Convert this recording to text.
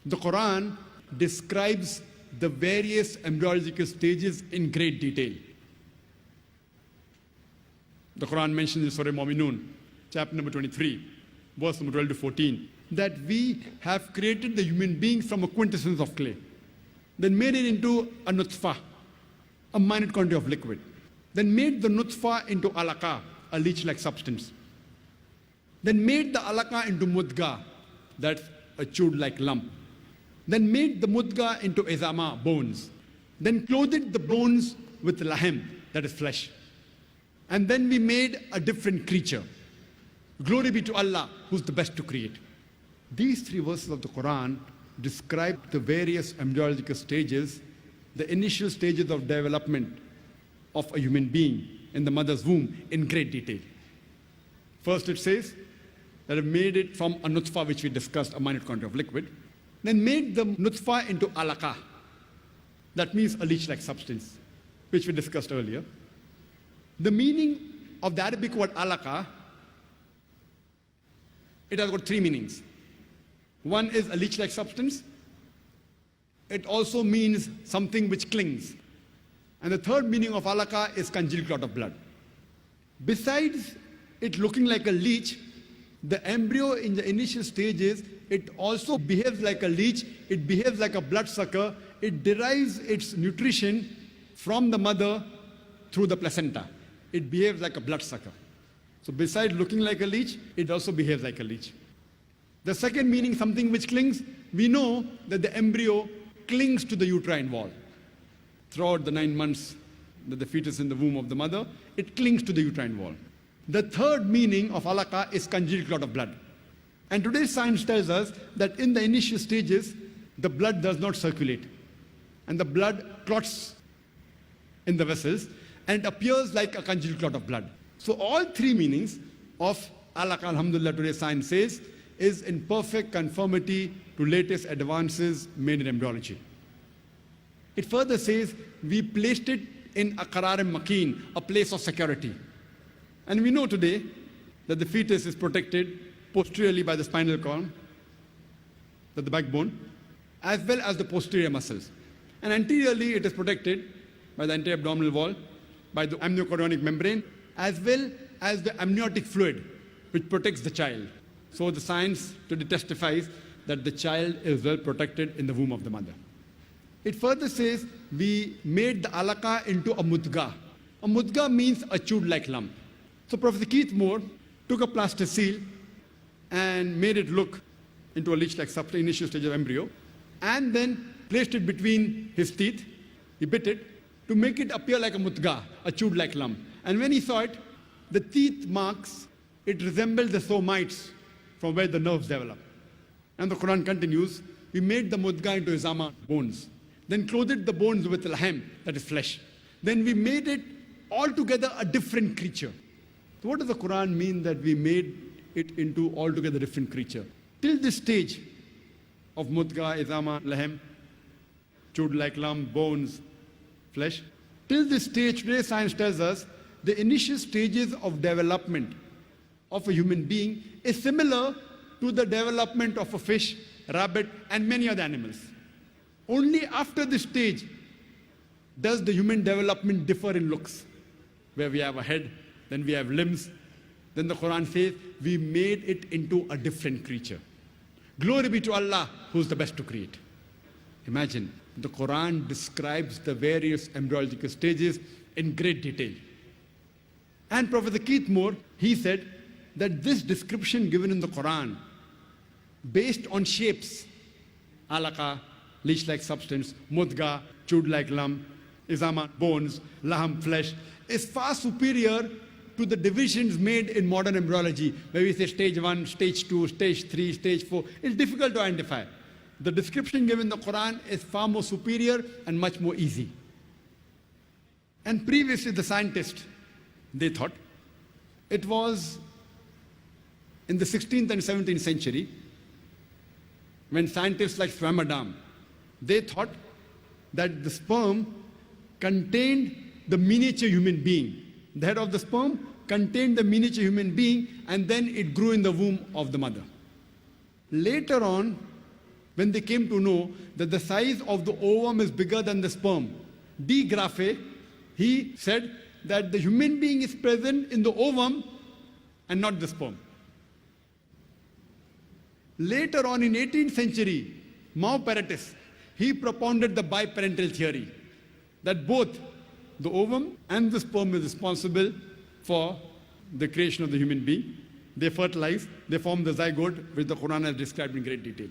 The Quran describes the various embryological stages in great detail. The Quran mentions in Surah Mu'minun, chapter number 23, verse number 12 to 14, that we have created the human being from a quintessence of clay, then made it into a nutfah, a minute quantity of liquid, then made the nutfah into alaqah, a leech-like substance, then made the alaqah into mudga, that's a chewed-like lump, then made the mudga into izama, bones, then clothed the bones with lahem, that is flesh, and then we made a different creature. Glory be to Allah, who's the best to create. These three verses of the Quran describe the various embryological stages, the initial stages of development of a human being in the mother's womb in great detail. First it says that it made it from a nutfah, which we discussed, a minute quantity of liquid, then made the nutfah into alaqah. That means a leech-like substance, which we discussed earlier. The meaning of the Arabic word alaqah, it has got three meanings. One is a leech-like substance. It also means something which clings. And the third meaning of alaqah is congealed clot of blood. Besides it looking like a leech, the embryo in the initial stages, it also behaves like a leech, it behaves like a bloodsucker, it derives its nutrition from the mother through the placenta. It behaves like a bloodsucker. So besides looking like a leech, it also behaves like a leech. The second meaning, something which clings, we know that the embryo clings to the uterine wall. Throughout the 9 months that the fetus is in the womb of the mother, it clings to the uterine wall. The third meaning of alaqah is congealed clot of blood. And today's science tells us that in the initial stages, the blood does not circulate. And the blood clots in the vessels and it appears like a congealed clot of blood. So all three meanings of alaqah, alhamdulillah, today's science says, is in perfect conformity to latest advances made in embryology. It further says, we placed it in a qararim makin, a place of security. And we know today that the fetus is protected posteriorly by the spinal column, the backbone, as well as the posterior muscles. And anteriorly it is protected by the anti-abdominal wall, by the amniochorionic membrane, as well as the amniotic fluid, which protects the child. So the science today testifies that the child is well protected in the womb of the mother. It further says, we made the alaqah into a mudga. A mudga means a chewed-like lump. So Professor Keith Moore took a plasticine and made it look into a leech-like substance, initial stage of embryo, and then placed it between his teeth. He bit it to make it appear like a mudga, a chewed-like lump. And when he saw it, the teeth marks, it resembled the somites from where the nerves develop. And the Quran continues, we made the mudga into izama, bones, then clothed the bones with lahem, that is flesh. Then we made it altogether a different creature. So what does the Quran mean that we made it into altogether different creature? Till this stage of mudga, izama, lahem, chewed like lump, bones, flesh, till this stage, today science tells us the initial stages of development of a human being is similar to the development of a fish, rabbit, and many other animals. Only after this stage does the human development differ in looks, where we have a head, then we have limbs. Then the Quran says, we made it into a different creature. Glory be to Allah, who's the best to create. Imagine, the Quran describes the various embryological stages in great detail. And Professor Keith Moore, he said that this description given in the Quran, based on shapes, alaqah, leech-like substance, mudga, chewed-like lump, izama, bones, laham, flesh, is far superior to the divisions made in modern embryology, where we say stage 1, stage 2, stage 3, stage 4. It's difficult to identify. The description given in the Quran is far more superior and much more easy. And previously the scientists, they thought it was in the 16th and 17th century when scientists like Swammerdam, they thought that the sperm contained the miniature human being. The head of the sperm contained the miniature human being, and then it grew in the womb of the mother. Later on, when they came to know that the size of the ovum is bigger than the sperm. De Graaff, he said that the human being is present in the ovum and not the sperm. Later on in 18th century, Maupertuis, he propounded the biparental theory that both the ovum and the sperm is responsible for the creation of the human being. They fertilize, they form the zygote, which the Quran has described in great detail.